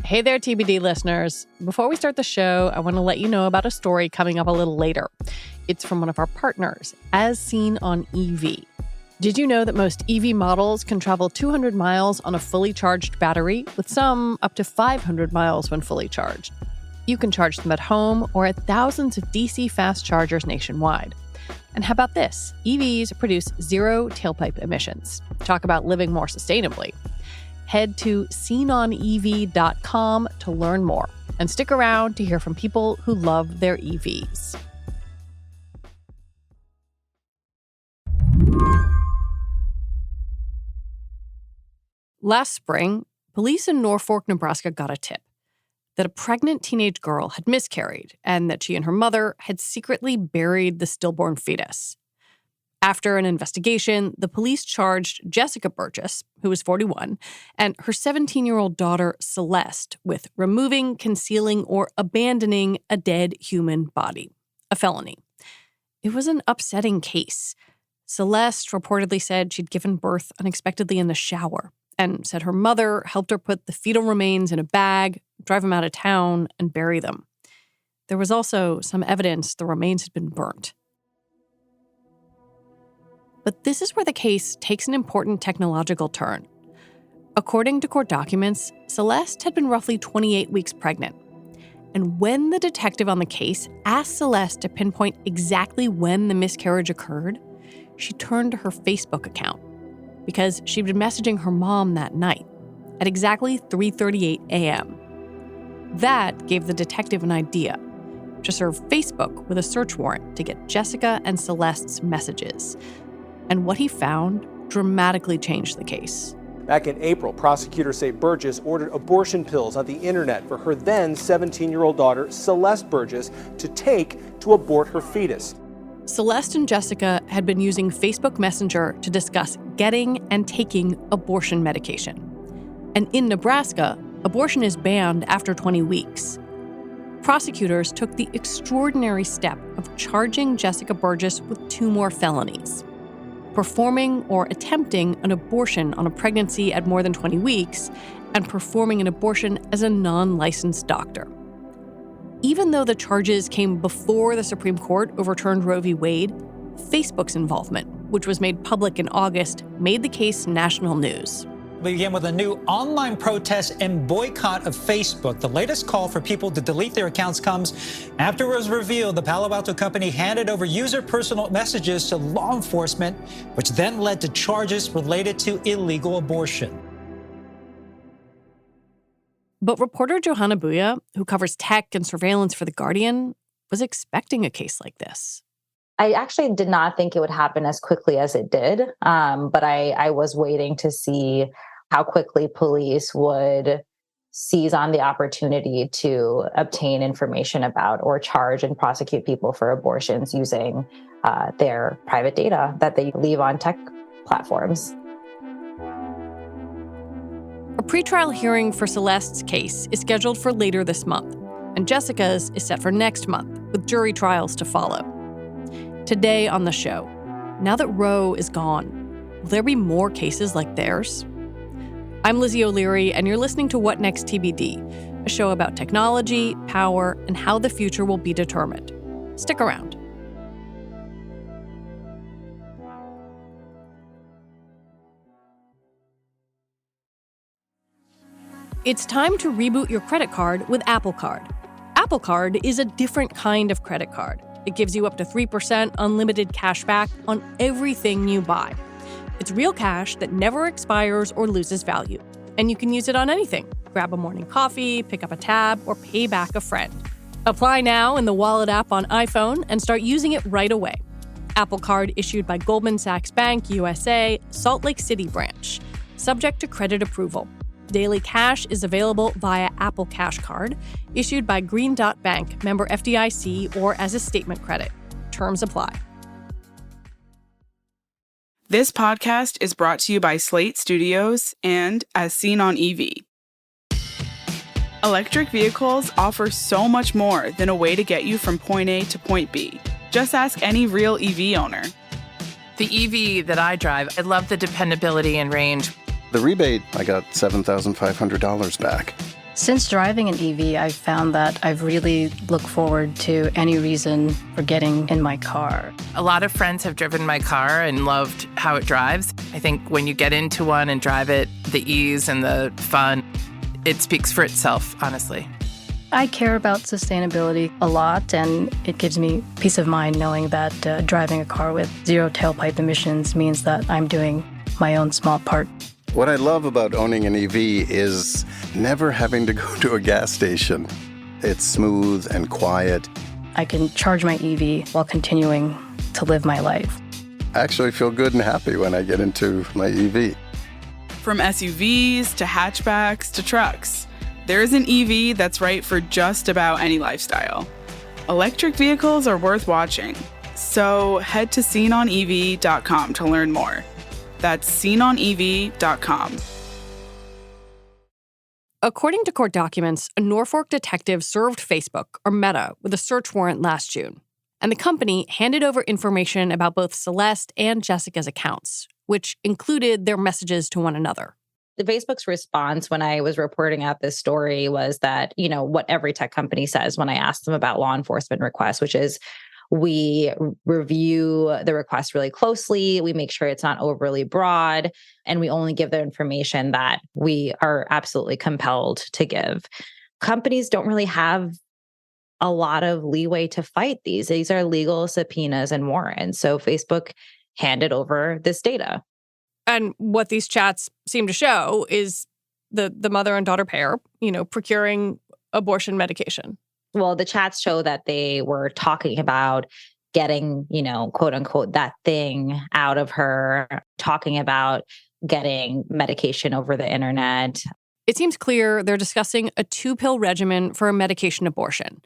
Hey there, TBD listeners. Before we start the show, I want to let you know about a story coming up a little later. It's from one of our partners, As Seen on EV. Did you know that most EV models can travel 200 miles on a fully charged battery, with some up to 500 miles when fully charged? You can charge them at home or at thousands of DC fast chargers nationwide. And how about this? EVs produce zero tailpipe emissions. Talk about living more sustainably. Head to seenonev.com to learn more. And stick around to hear from people who love their EVs. Last spring, police in Norfolk, Nebraska got a tip that a pregnant teenage girl had miscarried and that she and her mother had secretly buried the stillborn fetus. After an investigation, the police charged Jessica Burgess, who was 41, and her 17-year-old daughter, Celeste, with removing, concealing, or abandoning a dead human body, a felony. It was an upsetting case. Celeste reportedly said she'd given birth unexpectedly in the shower and said her mother helped her put the fetal remains in a bag, drive them out of town, and bury them. There was also some evidence the remains had been burnt. But this is where the case takes an important technological turn. According to court documents, Celeste had been roughly 28 weeks pregnant. And when the detective on the case asked Celeste to pinpoint exactly when the miscarriage occurred, she turned to her Facebook account because she'd been messaging her mom that night at exactly 3:38 a.m. That gave the detective an idea to serve Facebook with a search warrant to get Jessica and Celeste's messages. And what he found dramatically changed the case. Back in April, prosecutors say Burgess ordered abortion pills on the internet for her then 17-year-old daughter, Celeste Burgess, to take to abort her fetus. Celeste and Jessica had been using Facebook Messenger to discuss getting and taking abortion medication. And in Nebraska, abortion is banned after 20 weeks. Prosecutors took the extraordinary step of charging Jessica Burgess with 2 more felonies: performing or attempting an abortion on a pregnancy at more than 20 weeks, and performing an abortion as a non-licensed doctor. Even though the charges came before the Supreme Court overturned Roe v. Wade, Facebook's involvement, which was made public in August, made the case national news. We begin with a new online protest and boycott of Facebook. The latest call for people to delete their accounts comes after it was revealed the Palo Alto company handed over user personal messages to law enforcement, which then led to charges related to illegal abortion. But reporter Johana Bhuiyan, who covers tech and surveillance for The Guardian, was expecting a case like this. I actually did not think it would happen as quickly as it did, but I was waiting to see how quickly police would seize on the opportunity to obtain information about or charge and prosecute people for abortions using their private data that they leave on tech platforms. A pretrial hearing for Celeste's case is scheduled for later this month, and Jessica's is set for next month, with jury trials to follow. Today on the show, now that Roe is gone, will there be more cases like theirs? I'm Lizzie O'Leary, and you're listening to What Next TBD, a show about technology, power, and how the future will be determined. Stick around. It's time to reboot your credit card with Apple Card. Apple Card is a different kind of credit card. It gives you up to 3% unlimited cash back on everything you buy. It's real cash that never expires or loses value. And you can use it on anything. Grab a morning coffee, pick up a tab, or pay back a friend. Apply now in the Wallet app on iPhone and start using it right away. Apple Card issued by Goldman Sachs Bank USA, Salt Lake City branch. Subject to credit approval. Daily cash is available via Apple Cash Card, issued by Green Dot Bank, member FDIC, or as a statement credit. Terms apply. This podcast is brought to you by Slate Studios and As Seen on EV. Electric vehicles offer so much more than a way to get you from point A to point B. Just ask any real EV owner. The EV that I drive, I love the dependability and range. The rebate, I got $7,500 back. Since driving an EV, I've found that I've really looked forward to any reason for getting in my car. A lot of friends have driven my car and loved how it drives. I think when you get into one and drive it, the ease and the fun, it speaks for itself, honestly. I care about sustainability a lot, and it gives me peace of mind knowing that driving a car with zero tailpipe emissions means that I'm doing my own small part. What I love about owning an EV is never having to go to a gas station. It's smooth and quiet. I can charge my EV while continuing to live my life. I actually feel good and happy when I get into my EV. From SUVs to hatchbacks to trucks, there's an EV that's right for just about any lifestyle. Electric vehicles are worth watching, so head to SeenOnEV.com to learn more. That's SeenOnEV.com. According to court documents, a Norfolk detective served Facebook, or Meta, with a search warrant last June. And the company handed over information about both Celeste and Jessica's accounts, which included their messages to one another. The Facebook's response when I was reporting out this story was that, what every tech company says when I ask them about law enforcement requests, which is we review the request really closely. We make sure it's not overly broad, and we only give the information that we are absolutely compelled to give. Companies don't really have a lot of leeway to fight these. These are legal subpoenas and warrants. So Facebook handed over this data. And what these chats seem to show is the mother and daughter pair, procuring abortion medication. Well, the chats show that they were talking about getting, quote unquote, that thing out of her, talking about getting medication over the internet. It seems clear they're discussing a 2-pill regimen for a medication abortion.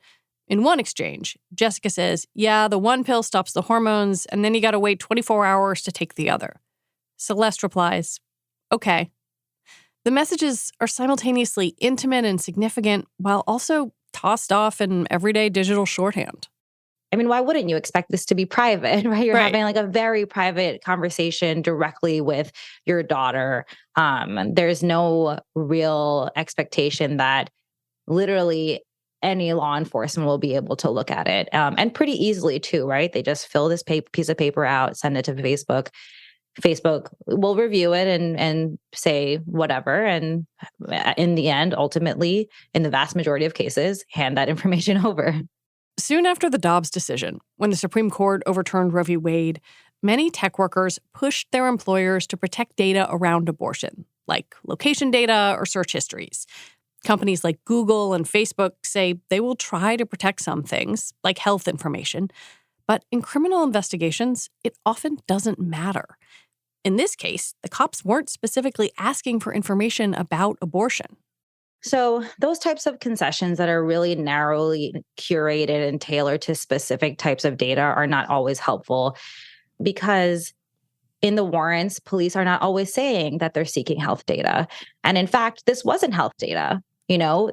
In one exchange, Jessica says, yeah, the one pill stops the hormones, and then you got to wait 24 hours to take the other. Celeste replies, okay. The messages are simultaneously intimate and significant while also tossed off in everyday digital shorthand. I mean, why wouldn't you expect this to be private, right? You're having like a very private conversation directly with your daughter. There's no real expectation that literally any law enforcement will be able to look at it. And pretty easily too, right? They just fill this piece of paper out, send it to Facebook. Facebook will review it and say whatever. And in the end, ultimately, in the vast majority of cases, hand that information over. Soon after the Dobbs decision, when the Supreme Court overturned Roe v. Wade, many tech workers pushed their employers to protect data around abortion, like location data or search histories. Companies like Google and Facebook say they will try to protect some things, like health information. But in criminal investigations, it often doesn't matter. In this case, the cops weren't specifically asking for information about abortion. So those types of concessions that are really narrowly curated and tailored to specific types of data are not always helpful because in the warrants, police are not always saying that they're seeking health data. And in fact, this wasn't health data.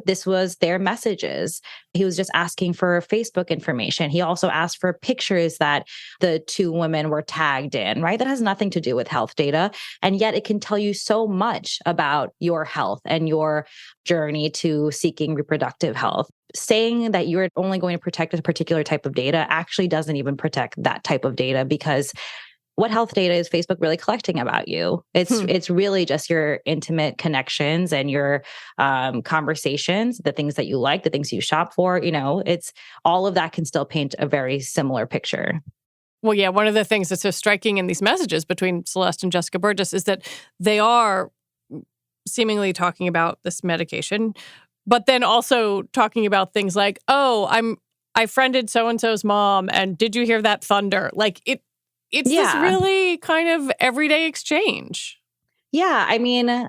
This was their messages. He was just asking for Facebook information. He also asked for pictures that the two women were tagged in, right? That has nothing to do with health data. And yet it can tell you so much about your health and your journey to seeking reproductive health. Saying that you're only going to protect a particular type of data actually doesn't even protect that type of data because what health data is Facebook really collecting about you? It's really just your intimate connections and your conversations, the things that you like, the things you shop for. It's all of that can still paint a very similar picture. Well, yeah, one of the things that's so striking in these messages between Celeste and Jessica Burgess is that they are seemingly talking about this medication, but then also talking about things like, oh, I friended so-and-so's mom, and did you hear that thunder? Like It's this really kind of everyday exchange. Yeah, I mean,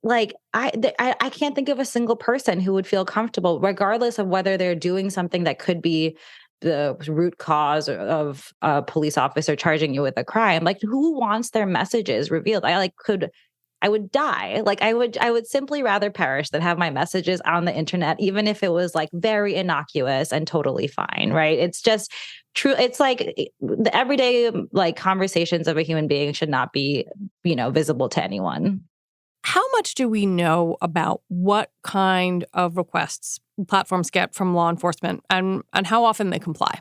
like I can't think of a single person who would feel comfortable, regardless of whether they're doing something that could be the root cause of a police officer charging you with a crime. Like, who wants their messages revealed? I would die. Like, I would simply rather perish than have my messages on the internet, even if it was like very innocuous and totally fine, right? It's just true. It's like the everyday like conversations of a human being should not be, visible to anyone. How much do we know about what kind of requests platforms get from law enforcement and how often they comply?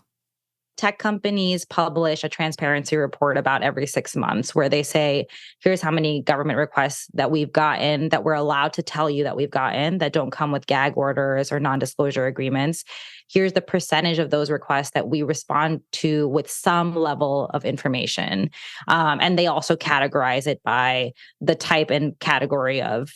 Tech companies publish a transparency report about every 6 months where they say, here's how many government requests that we've gotten that we're allowed to tell you that we've gotten that don't come with gag orders or non-disclosure agreements. Here's the percentage of those requests that we respond to with some level of information. And they also categorize it by the type and category of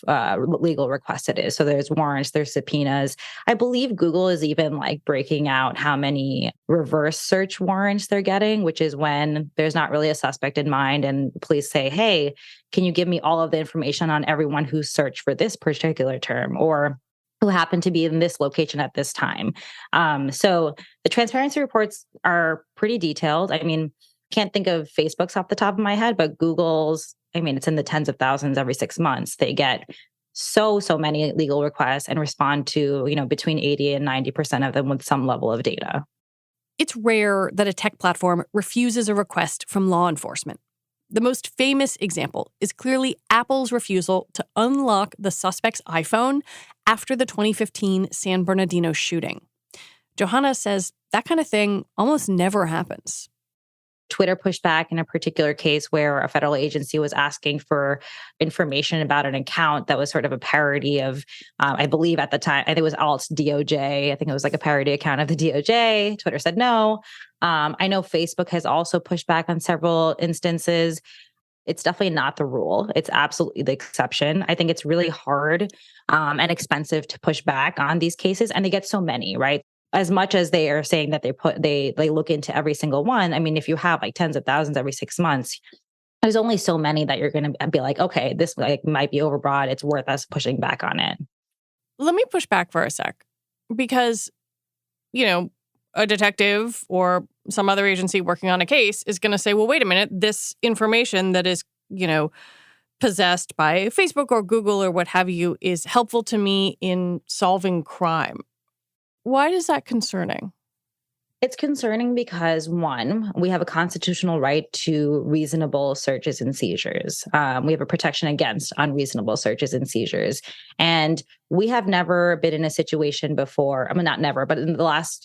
legal request it is. So there's warrants, there's subpoenas. I believe Google is even like breaking out how many reverse search warrants they're getting, which is when there's not really a suspect in mind and police say, hey, can you give me all of the information on everyone who searched for this particular term or who happened to be in this location at this time. So the transparency reports are pretty detailed. I mean, can't think of Facebook's off the top of my head, but Google's, I mean, it's in the tens of thousands every 6 months. They get so many legal requests and respond to, between 80 and 90% of them with some level of data. It's rare that a tech platform refuses a request from law enforcement. The most famous example is clearly Apple's refusal to unlock the suspect's iPhone after the 2015 San Bernardino shooting. Johana says that kind of thing almost never happens. Twitter pushed back in a particular case where a federal agency was asking for information about an account that was sort of a parody of, I believe at the time, I think it was alt DOJ. I think it was like a parody account of the DOJ. Twitter said no. I know Facebook has also pushed back on several instances. It's definitely not the rule. It's absolutely the exception. I think it's really hard and expensive to push back on these cases. And they get so many, right? As much as they are saying that they look into every single one, I mean, if you have like tens of thousands every 6 months, there's only so many that you're going to be like, okay, this might be overbroad. It's worth us pushing back on it. Let me push back for a sec, because, a detective or some other agency working on a case is going to say, well, wait a minute, this information that is, possessed by Facebook or Google or what have you is helpful to me in solving crime. Why is that concerning? It's concerning because, one, we have a constitutional right to reasonable searches and seizures. We have a protection against unreasonable searches and seizures. And we have never been in a situation before, I mean, not never, but in the last,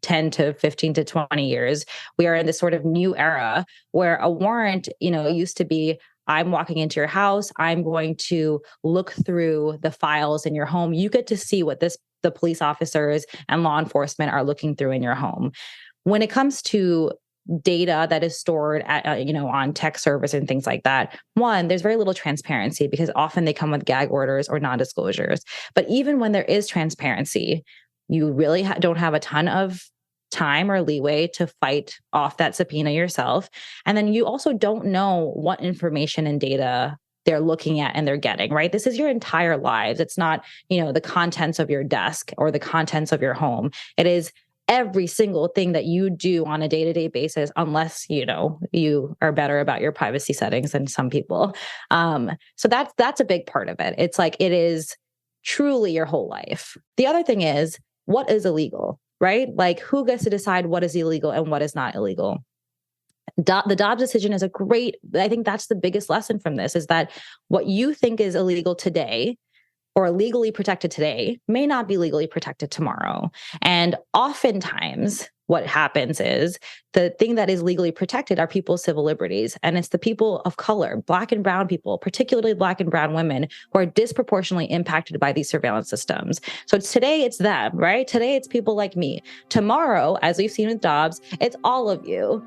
10 to 15 to 20 years, we are in this sort of new era where a warrant, used to be, I'm walking into your house, I'm going to look through the files in your home. You get to see what the police officers and law enforcement are looking through in your home. When it comes to data that is stored at, on tech servers and things like that, one, there's very little transparency because often they come with gag orders or non-disclosures. But even when there is transparency, you really don't have a ton of time or leeway to fight off that subpoena yourself. And then you also don't know what information and data they're looking at and they're getting, right? This is your entire lives. It's not, the contents of your desk or the contents of your home. It is every single thing that you do on a day-to-day basis, unless, you are better about your privacy settings than some people. So that's a big part of it. It's like, it is truly your whole life. The other thing is, what is illegal, right? Like, who gets to decide what is illegal and what is not illegal? The Dobbs decision is I think that's the biggest lesson from this, is that what you think is illegal today or legally protected today may not be legally protected tomorrow. And oftentimes what happens is the thing that is legally protected are people's civil liberties. And it's the people of color, Black and brown people, particularly Black and brown women, who are disproportionately impacted by these surveillance systems. So today it's them, right? Today it's people like me. Tomorrow, as we've seen with Dobbs, it's all of you.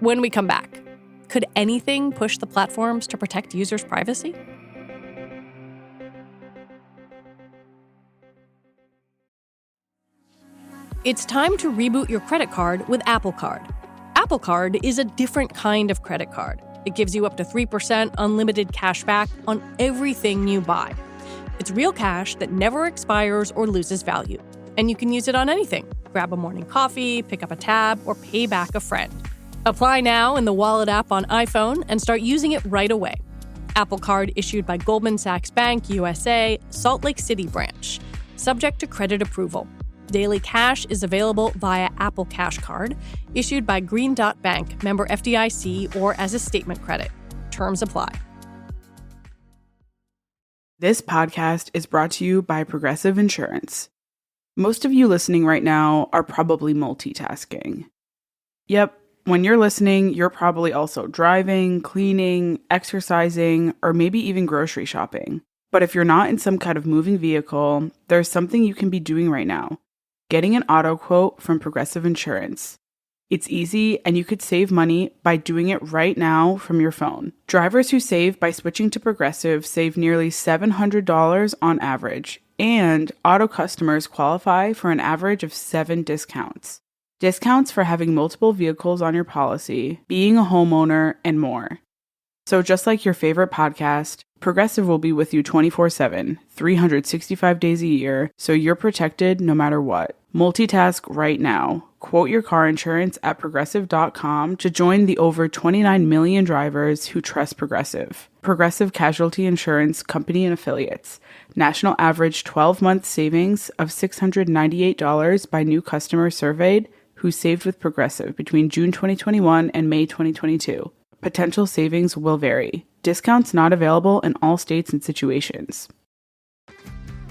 When we come back, could anything push the platforms to protect users' privacy? It's time to reboot your credit card with Apple Card. Apple Card is a different kind of credit card. It gives you up to 3% unlimited cash back on everything you buy. It's real cash that never expires or loses value. And you can use it on anything. Grab a morning coffee, pick up a tab, or pay back a friend. Apply now in the Wallet app on iPhone and start using it right away. Apple Card issued by Goldman Sachs Bank USA, Salt Lake City branch. Subject to credit approval. Daily Cash is available via Apple Cash Card, issued by Green Dot Bank, member FDIC, or as a statement credit. Terms apply. This podcast is brought to you by Progressive Insurance. Most of you listening right now are probably multitasking. Yep, when you're listening, you're probably also driving, cleaning, exercising, or maybe even grocery shopping. But if you're not in some kind of moving vehicle, there's something you can be doing right now. Getting an auto quote from Progressive Insurance. It's easy, and you could save money by doing it right now from your phone. Drivers who save by switching to Progressive save nearly $700 on average, and auto customers qualify for an average of 7 discounts. Discounts for having multiple vehicles on your policy, being a homeowner, and more. So just like your favorite podcast, Progressive will be with you 24/7, 365 days a year, so you're protected no matter what. Multitask right now. Quote your car insurance at Progressive.com to join the over 29 million drivers who trust Progressive. Progressive Casualty Insurance Company and Affiliates. National average 12-month savings of $698 by new customers surveyed who saved with Progressive between June 2021 and May 2022. Potential savings will vary. Discounts not available in all states and situations.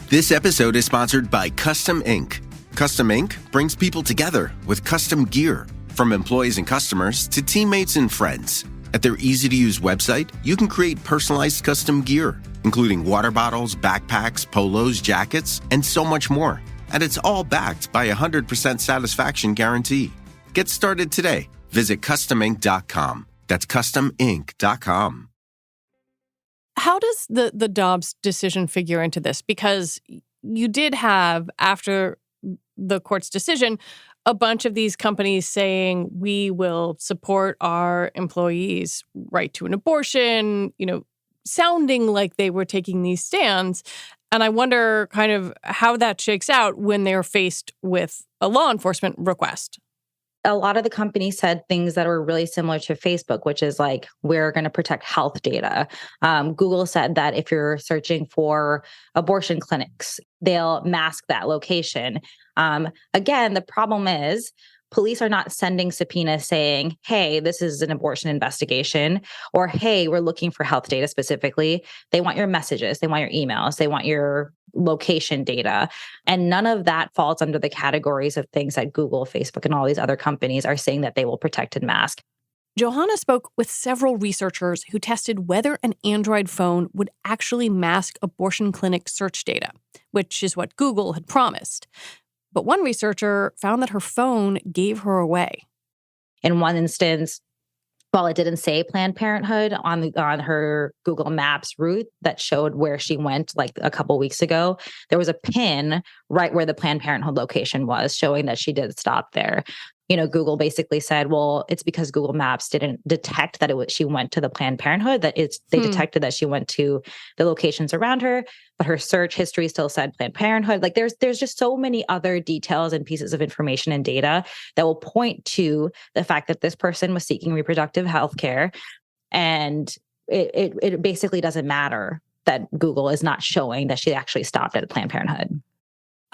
This episode is sponsored by Custom Ink. Custom Ink brings people together with custom gear, from employees and customers to teammates and friends. At their easy-to-use website, you can create personalized custom gear, including water bottles, backpacks, polos, jackets, and so much more. And it's all backed by a 100% satisfaction guarantee. Get started today. Visit customink.com. That's customink.com. How does the Dobbs decision figure into this? Because you did have, after the court's decision, a bunch of these companies saying we will support our employees' right to an abortion, sounding like they were taking these stands. And I wonder kind of how that shakes out when they're faced with a law enforcement request. A lot of the companies said things that were really similar to Facebook, which is like, we're going to protect health data. Google said that if you're searching for abortion clinics, they'll mask that location. Again, the problem is police are not sending subpoenas saying, hey, this is an abortion investigation, or hey, we're looking for health data specifically. They want your messages. They want your emails. They want your location data. And none of that falls under the categories of things that Google, Facebook, and all these other companies are saying that they will protect and mask. Johana spoke with several researchers who tested whether an Android phone would actually mask abortion clinic search data, which is what Google had promised. But one researcher found that her phone gave her away. In one instance, while it didn't say Planned Parenthood on her Google Maps route that showed where she went like a couple weeks ago, there was a pin right where the Planned Parenthood location was, showing that she did stop there. Google basically said, well, it's because Google Maps didn't detect that she went to the Planned Parenthood, they detected that she went to the locations around her, but her search history still said Planned Parenthood. Like there's just so many other details and pieces of information and data that will point to the fact that this person was seeking reproductive health care. And it basically doesn't matter that Google is not showing that she actually stopped at Planned Parenthood.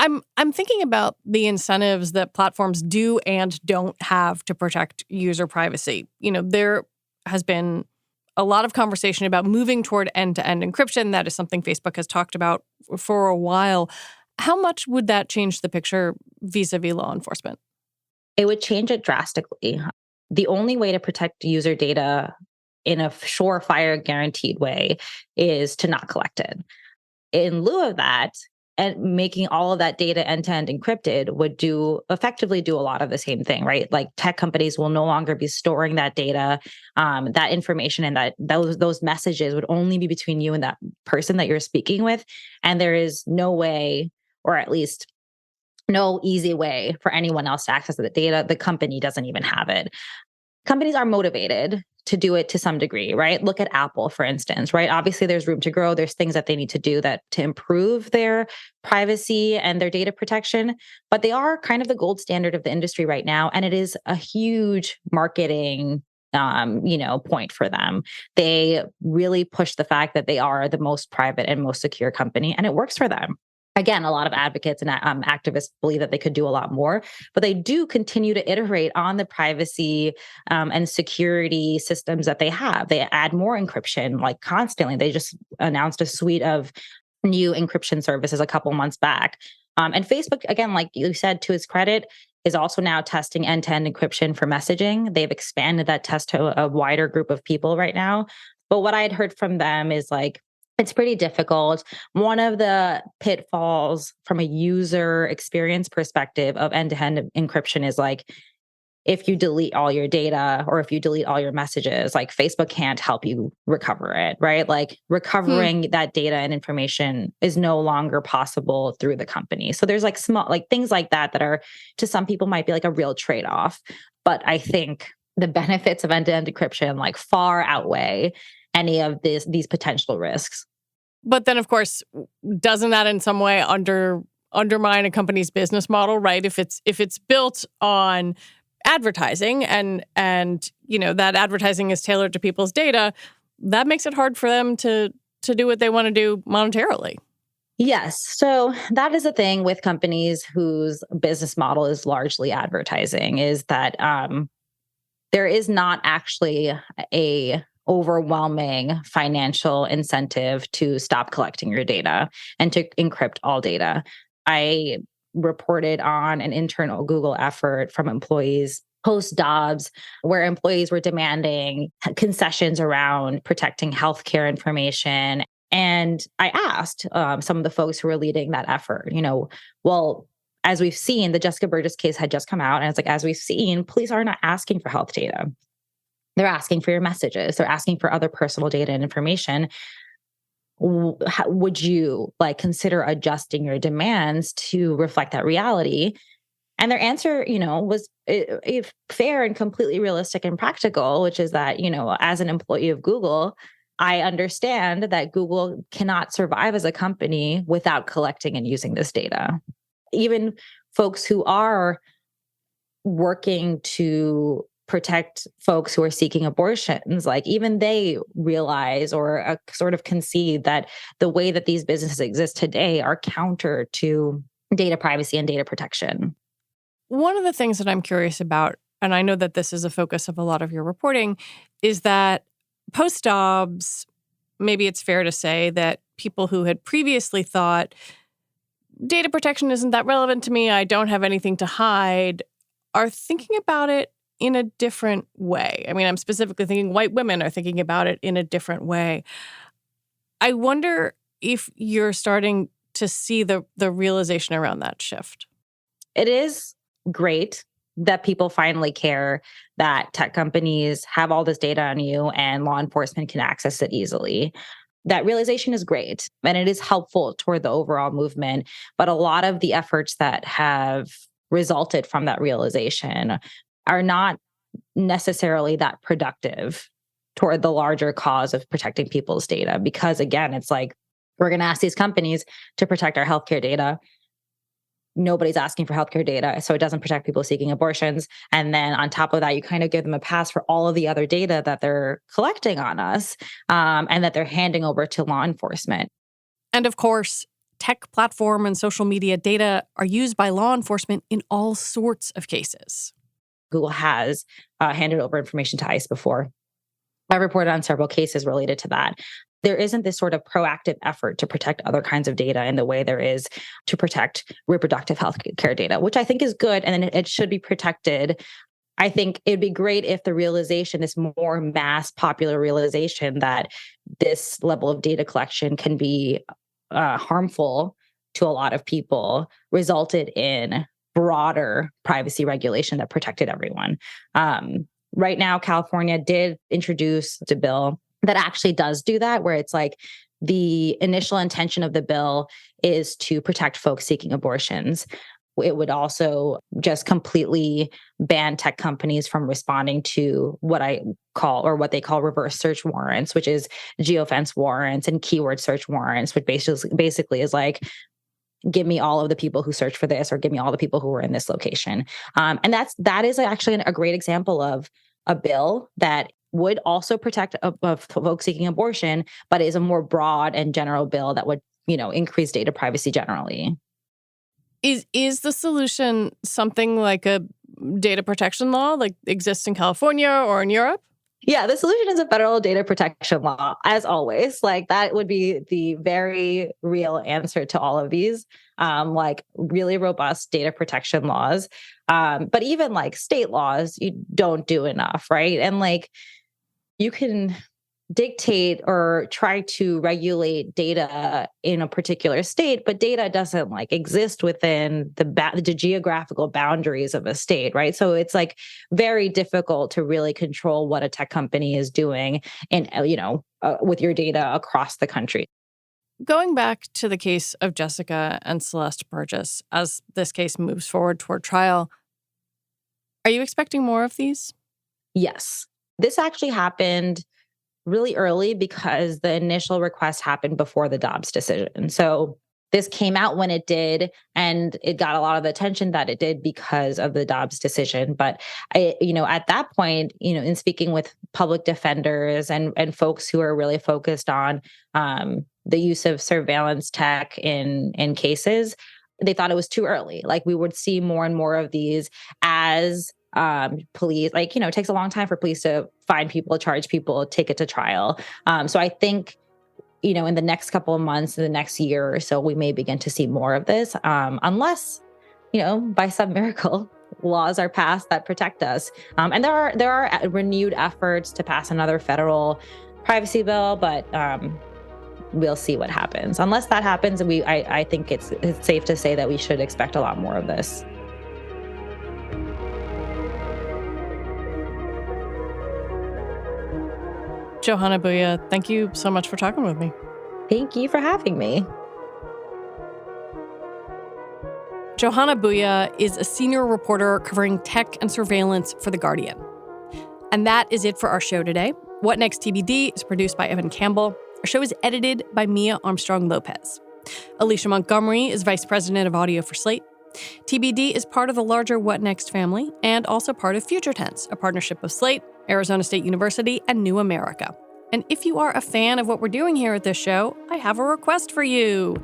I'm thinking about the incentives that platforms do and don't have to protect user privacy. There has been a lot of conversation about moving toward end-to-end encryption. That is something Facebook has talked about for a while. How much would that change the picture vis-a-vis law enforcement? It would change it drastically. The only way to protect user data in a surefire guaranteed way is to not collect it. In lieu of that, and making all of that data end-to-end encrypted would effectively do a lot of the same thing, right? Like tech companies will no longer be storing that data, that information, and those messages would only be between you and that person that you're speaking with. And there is no way, or at least no easy way for anyone else to access the data. The company doesn't even have it. Companies are motivated to do it to some degree, right? Look at Apple, for instance, right? Obviously, there's room to grow. There's things that they need to do to improve their privacy and their data protection, but they are kind of the gold standard of the industry right now. And it is a huge marketing point for them. They really push the fact that they are the most private and most secure company, and it works for them. Again, a lot of advocates and activists believe that they could do a lot more, but they do continue to iterate on the privacy and security systems that they have. They add more encryption like constantly. They just announced a suite of new encryption services a couple months back. And Facebook, again, like you said, to its credit, is also now testing end-to-end encryption for messaging. They've expanded that test to a wider group of people right now. But what I had heard from them is like, it's pretty difficult. One of the pitfalls from a user experience perspective of end-to-end encryption is like, if you delete all your data or if you delete all your messages, like Facebook can't help you recover it, right? Like recovering that data and information is no longer possible through the company. So there's like small, like things like that that are to some people might be like a real trade-off. But I think the benefits of end-to-end encryption like far outweigh any of these potential risks. But then, of course, doesn't that in some way undermine a company's business model, right? If it's built on advertising and that advertising is tailored to people's data, that makes it hard for them to do what they want to do monetarily. Yes. So that is a thing with companies whose business model is largely advertising, is that there is not actually a overwhelming financial incentive to stop collecting your data and to encrypt all data. I reported on an internal Google effort from employees post-Dobbs, where employees were demanding concessions around protecting healthcare information. And I asked some of the folks who were leading that effort, well, as we've seen, the Jessica Burgess case had just come out. And it's like, as we've seen, police are not asking for health data. They're asking for your messages. They're asking for other personal data and information. Would you consider adjusting your demands to reflect that reality? And their answer, was fair and completely realistic and practical, which is that, as an employee of Google, I understand that Google cannot survive as a company without collecting and using this data. Even folks who are working to protect folks who are seeking abortions, even they realize or sort of concede that the way that these businesses exist today are counter to data privacy and data protection. One of the things that I'm curious about, and I know that this is a focus of a lot of your reporting, is that post-Dobbs, maybe it's fair to say that people who had previously thought data protection isn't that relevant to me, I don't have anything to hide, are thinking about it in a different way. I mean, I'm specifically thinking white women are thinking about it in a different way. I wonder if you're starting to see the realization around that shift. It is great that people finally care that tech companies have all this data on you and law enforcement can access it easily. That realization is great, and it is helpful toward the overall movement. But a lot of the efforts that have resulted from that realization are not necessarily that productive toward the larger cause of protecting people's data. Because again, it's like, we're going to ask these companies to protect our healthcare data. Nobody's asking for healthcare data, so it doesn't protect people seeking abortions. And then on top of that, you kind of give them a pass for all of the other data that they're collecting on us and that they're handing over to law enforcement. And of course, tech platform and social media data are used by law enforcement in all sorts of cases. Google has handed over information to ICE before. I reported on several cases related to that. There isn't this sort of proactive effort to protect other kinds of data in the way there is to protect reproductive health care data, which I think is good, and it should be protected. I think it'd be great if the realization, this more mass popular realization that this level of data collection can be harmful to a lot of people, resulted in broader privacy regulation that protected everyone. Right now, California did introduce a bill that actually does do that, where it's like the initial intention of the bill is to protect folks seeking abortions. It would also just completely ban tech companies from responding to what they call reverse search warrants, which is geofence warrants and keyword search warrants, which basically is like, give me all of the people who search for this, or give me all the people who were in this location. And that is actually a great example of a bill that would also protect folks seeking abortion, but is a more broad and general bill that would increase data privacy generally. Is the solution something like a data protection law like exists in California or in Europe? Yeah, the solution is a federal data protection law, as always. Like that would be the very real answer to all of these, like really robust data protection laws. But even like state laws, you don't do enough, right? And like you can dictate or try to regulate data in a particular state, but data doesn't like exist within the geographical boundaries of a state, right? So it's like very difficult to really control what a tech company is doing and, with your data across the country. Going back to the case of Jessica and Celeste Burgess, as this case moves forward toward trial, are you expecting more of these? Yes. This actually happened really early because the initial request happened before the Dobbs decision. So this came out when it did, and it got a lot of the attention that it did because of the Dobbs decision. But at that point, in speaking with public defenders and folks who are really focused on the use of surveillance tech in cases, they thought it was too early. Like we would see more and more of these as police, it takes a long time for police to find people, charge people, take it to trial. So I think, in the next couple of months, in the next year or so, we may begin to see more of this, unless, by some miracle, laws are passed that protect us. And there are renewed efforts to pass another federal privacy bill, but we'll see what happens. Unless that happens, I think it's safe to say that we should expect a lot more of this. Johana Bhuiyan, thank you so much for talking with me. Thank you for having me. Johana Bhuiyan is a senior reporter covering tech and surveillance for The Guardian. And that is it for our show today. What Next TBD is produced by Evan Campbell. Our show is edited by Mia Armstrong-Lopez. Alicia Montgomery is vice president of audio for Slate. TBD is part of the larger What Next family and also part of Future Tense, a partnership of Slate, Arizona State University, and New America. And if you are a fan of what we're doing here at this show, I have a request for you.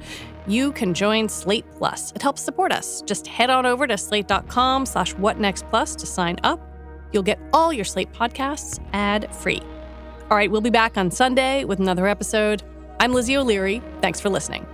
You can join Slate Plus. It helps support us. Just head on over to slate.com/whatnextplus to sign up. You'll get all your Slate podcasts ad-free. All right, we'll be back on Sunday with another episode. I'm Lizzie O'Leary. Thanks for listening.